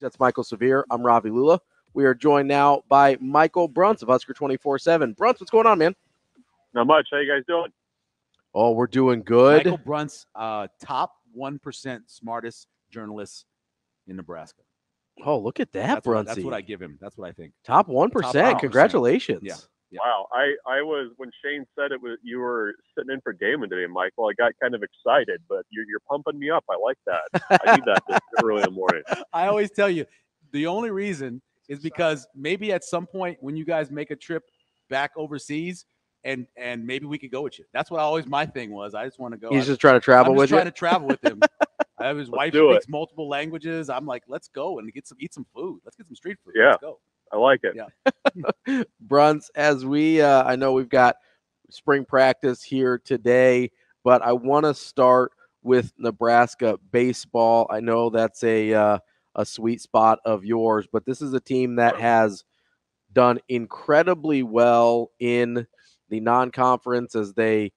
That's Michael Severe. I'm Ravi Lulla. We are joined now by Michael Bruntz of Husker 24/7. Bruntz, what's going on, man? Not much. How you guys doing? Oh, we're doing good. Michael Bruntz, top 1% smartest journalist in Nebraska. Oh, look at that, Bruntz. That's what I give him. That's what I think. Top 1%. Congratulations. Yeah. Wow. I was, when Shane said you were sitting in for Damon today, Michael, I got kind of excited, but you're pumping me up. I like that. I need that this early in the morning. I always tell you, the only reason is because maybe at some point when you guys make a trip back overseas, and maybe we could go with you. That's what my thing was. I just want to go. He's just trying to travel with you? I'm just trying to travel with him. I have his wife speaks multiple languages. I'm like, let's go and eat some food. Let's get some street food. Yeah. Let's go. I like it. Yeah. Bruntz, as we I know we've got spring practice here today, but I want to start with Nebraska baseball. I know that's a sweet spot of yours, but this is a team that has done incredibly well in the non-conference as they,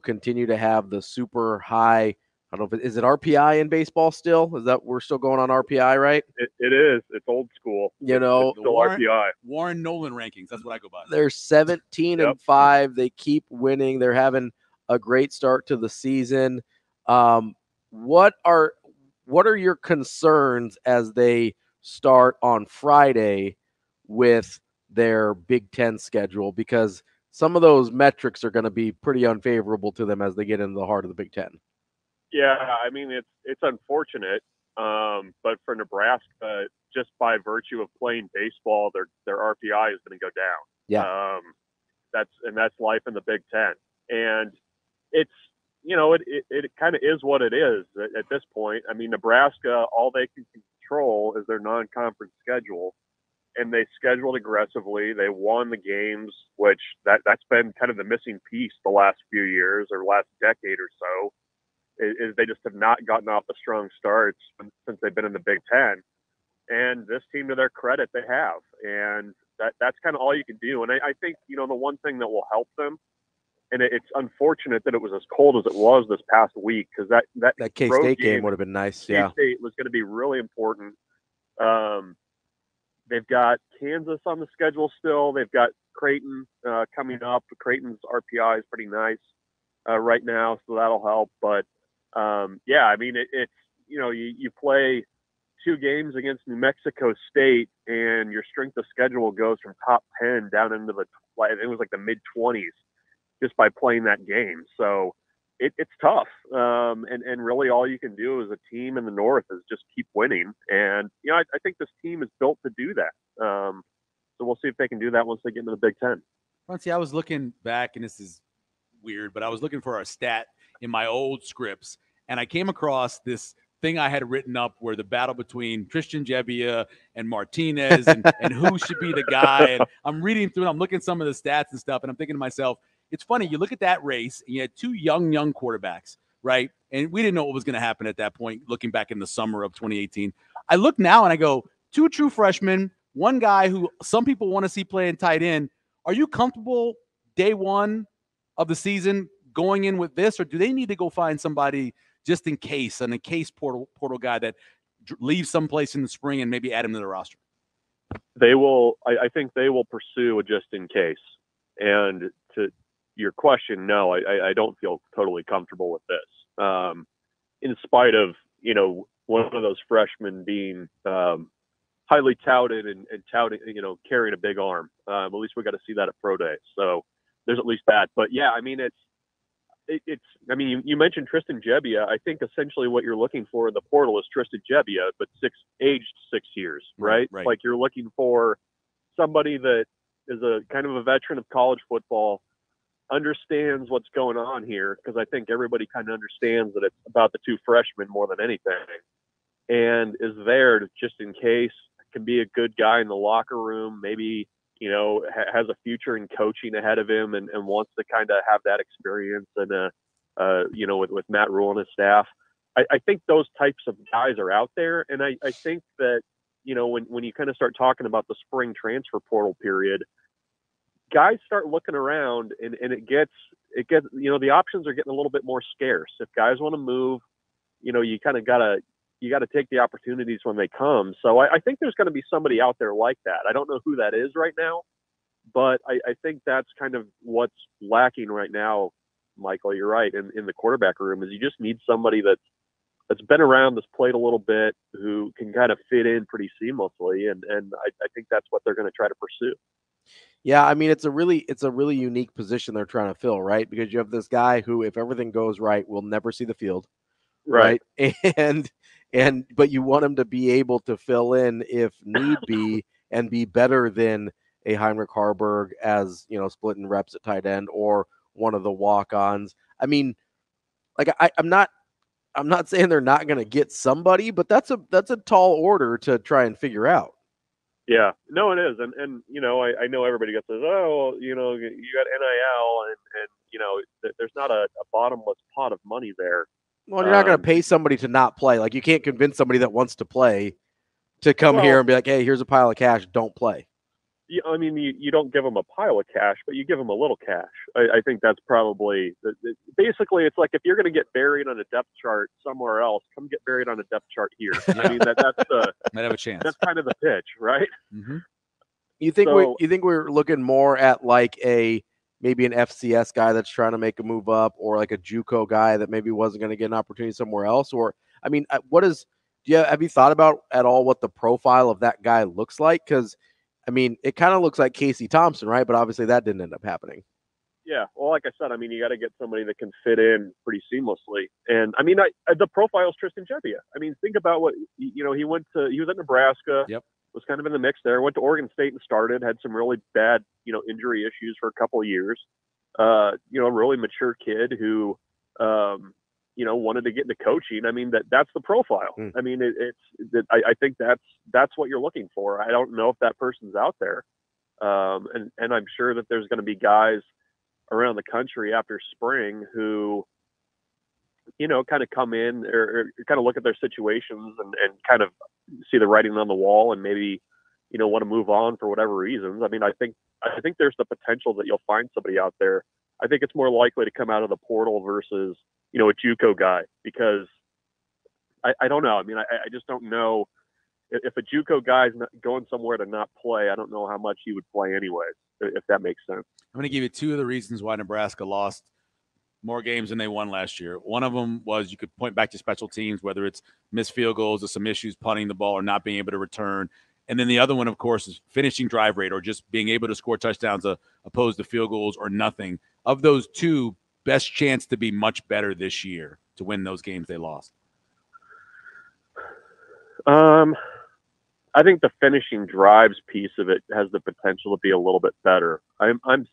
continue to have the super high. I don't know is it RPI in baseball still? Is that we're still going on RPI, right? It is. It's old school. It's still RPI. Warren Nolan rankings. That's what I go by. They're 17-5. They keep winning. They're having a great start to the season. What are your concerns as they start on Friday with their Big Ten schedule? Because some of those metrics are going to be pretty unfavorable to them as they get into the heart of the Big Ten. Yeah, I mean, it's unfortunate, but for Nebraska, just by virtue of playing baseball, their RPI is going to go down. Yeah, that's life in the Big Ten, and it's it kind of is what it is at this point. I mean, Nebraska, all they can control is their non-conference schedule, and they scheduled aggressively. They won the games, which that's been kind of the missing piece the last few years or last decade or so. Is they just have not gotten off the strong starts since they've been in the Big Ten. And this team, to their credit, they have. And that's kind of all you can do. And I think, the one thing that will help them, and it's unfortunate that it was as cold as it was this past week, because that K-State game would have been nice. Yeah, K-State was going to be really important. They've got Kansas on the schedule still. They've got Creighton coming up. Creighton's RPI is pretty nice right now, so that'll help. But I mean, it's you play 2 games against New Mexico State, and your strength of schedule goes from top 10 down into the mid-20s just by playing that game. So it's tough, and really all you can do as a team in the North is just keep winning. And I think this team is built to do that. So we'll see if they can do that once they get into the Big Ten. I was looking back, and this is weird, but I was looking for a stat in my old scripts, and I came across this thing I had written up where the battle between Christian Gebbia and Martinez and who should be the guy. And I'm reading through and I'm looking at some of the stats and stuff, and I'm thinking to myself, it's funny, you look at that race, and you had 2 young quarterbacks, right? And we didn't know what was going to happen at that point, looking back in the summer of 2018. I look now and I go, 2 true freshmen, 1 guy who some people want to see playing tight end. Are you comfortable day one of the season going in with this, or do they need to go find somebody just in case, portal guy that leaves someplace in the spring and maybe add him to the roster? They will. I think they will pursue a just in case. And to your question, no, I don't feel totally comfortable with this. In spite of one of those freshmen being highly touted and touting, carrying a big arm. At least we got to see that at Pro Day. So there's at least that. But yeah, I mean, I mean, you mentioned Tristan Gebbia. I think essentially what you're looking for in the portal is Tristan Gebbia, but aged 6 years, right? Like you're looking for somebody that is a kind of a veteran of college football, understands what's going on here, because I think everybody kind of understands that it's about the 2 freshmen more than anything, and is there to just in case, can be a good guy in the locker room, maybe has a future in coaching ahead of him and wants to kind of have that experience and, with Matt Rhule and his staff. I think those types of guys are out there. And I think that, when you kind of start talking about the spring transfer portal period, guys start looking around and it gets, the options are getting a little bit more scarce. If guys want to move, you kind of got to, you got to take the opportunities when they come. So I think there's going to be somebody out there like that. I don't know who that is right now, but I think that's kind of what's lacking right now, Michael. You're right. In the quarterback room is you just need somebody that's been around, that's played a little bit, who can kind of fit in pretty seamlessly. And I think that's what they're going to try to pursue. Yeah, I mean, it's a really unique position they're trying to fill, right? Because you have this guy who, if everything goes right, will never see the field, right? But you want him to be able to fill in if need be and be better than a Heinrich Harburg as, splitting reps at tight end or one of the walk-ons. I mean, like I'm not saying they're not going to get somebody, but that's a tall order to try and figure out. Yeah, no, it is. And I know everybody gets says, oh, you got NIL and there's not a bottomless pot of money there. Well, you're not going to pay somebody to not play. Like, you can't convince somebody that wants to play to come here and be like, hey, here's a pile of cash, don't play. I mean, you don't give them a pile of cash, but you give them a little cash. I think that's probably basically, it's like, if you're going to get buried on a depth chart somewhere else, come get buried on a depth chart here. I mean, that's might have a chance. That's kind of the pitch, right? Mm-hmm. You think we're looking more at like maybe an FCS guy that's trying to make a move up, or like a JUCO guy that maybe wasn't going to get an opportunity somewhere else? Or, I mean, have you thought about at all what the profile of that guy looks like? Because, I mean, it kind of looks like Casey Thompson, right? But obviously that didn't end up happening. Yeah. Well, like I said, I mean, you got to get somebody that can fit in pretty seamlessly. And I mean, the profile is Tristan Gebbia. I mean, think about what, he was at Nebraska. Yep. Was kind of in the mix there, went to Oregon State and started, had some really bad, injury issues for a couple of years. A really mature kid who, wanted to get into coaching. I mean, that's the profile. I mean, I think that's what you're looking for. I don't know if that person's out there. And I'm sure that there's going to be guys around the country after spring who, kind of come in or kind of look at their situations and kind of see the writing on the wall and maybe, want to move on for whatever reasons. I mean, I think there's the potential that you'll find somebody out there. I think it's more likely to come out of the portal versus, a JUCO guy, because I don't know. I mean, I just don't know if a JUCO guy's not going somewhere to not play. I don't know how much he would play anyways, if that makes sense. I'm going to give you two of the reasons why Nebraska lost more games than they won last year. One of them was, you could point back to special teams, whether it's missed field goals or some issues punting the ball or not being able to return. And then the other one, of course, is finishing drive rate, or just being able to score touchdowns opposed to field goals or nothing. Of those two, best chance to be much better this year to win those games they lost? I think the finishing drives piece of it has the potential to be a little bit better. I'm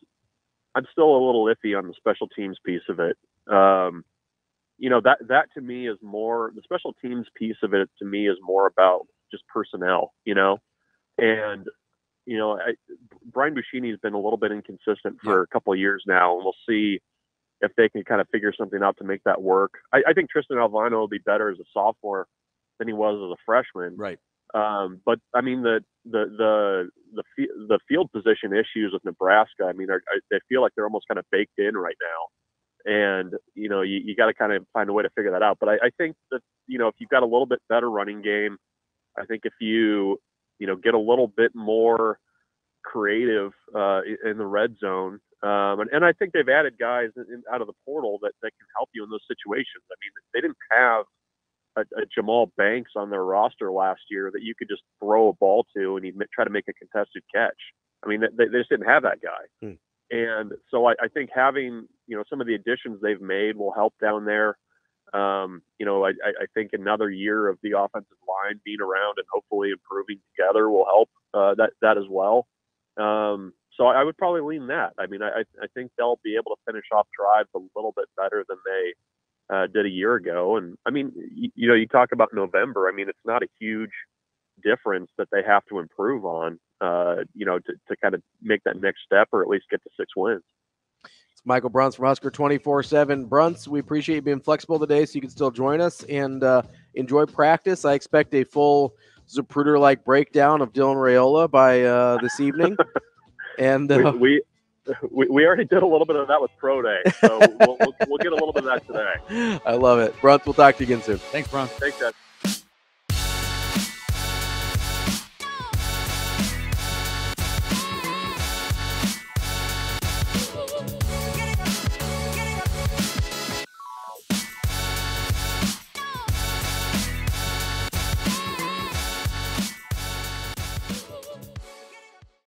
still a little iffy on the special teams piece of it. That to me is more, the special teams piece of it to me is more about just personnel, and Brian Buschini has been a little bit inconsistent for a couple of years now, and we'll see if they can kind of figure something out to make that work. I think Tristan Alvano will be better as a sophomore than he was as a freshman. Right. But I mean, the field position issues with Nebraska, I mean, they feel like they're almost kind of baked in right now. And, you got to kind of find a way to figure that out. But I think that, if you've got a little bit better running game, I think if you get a little bit more creative in the red zone, and I think they've added guys out of the portal that can help you in those situations. I mean, they didn't have a Jamal Banks on their roster last year that you could just throw a ball to and he'd try to make a contested catch. I mean, they just didn't have that guy. And so I think having, some of the additions they've made will help down there. I think another year of the offensive line being around and hopefully improving together will help that as well. So I would probably lean that. I mean, I think they'll be able to finish off drives a little bit better than they did a year ago. And I mean, you talk about November. I mean, it's not a huge difference that they have to improve on, to kind of make that next step or at least get to 6 wins. It's Michael Bruntz from Husker 24/7. Bruntz, we appreciate you being flexible today so you can still join us and enjoy practice. I expect a full Zapruder-like breakdown of Dylan Raiola by this evening. And we already did a little bit of that with Pro Day, so we'll get a little bit of that today. I love it. Bruntz, we'll talk to you again soon. Thanks, Bruntz. Thanks, Ed.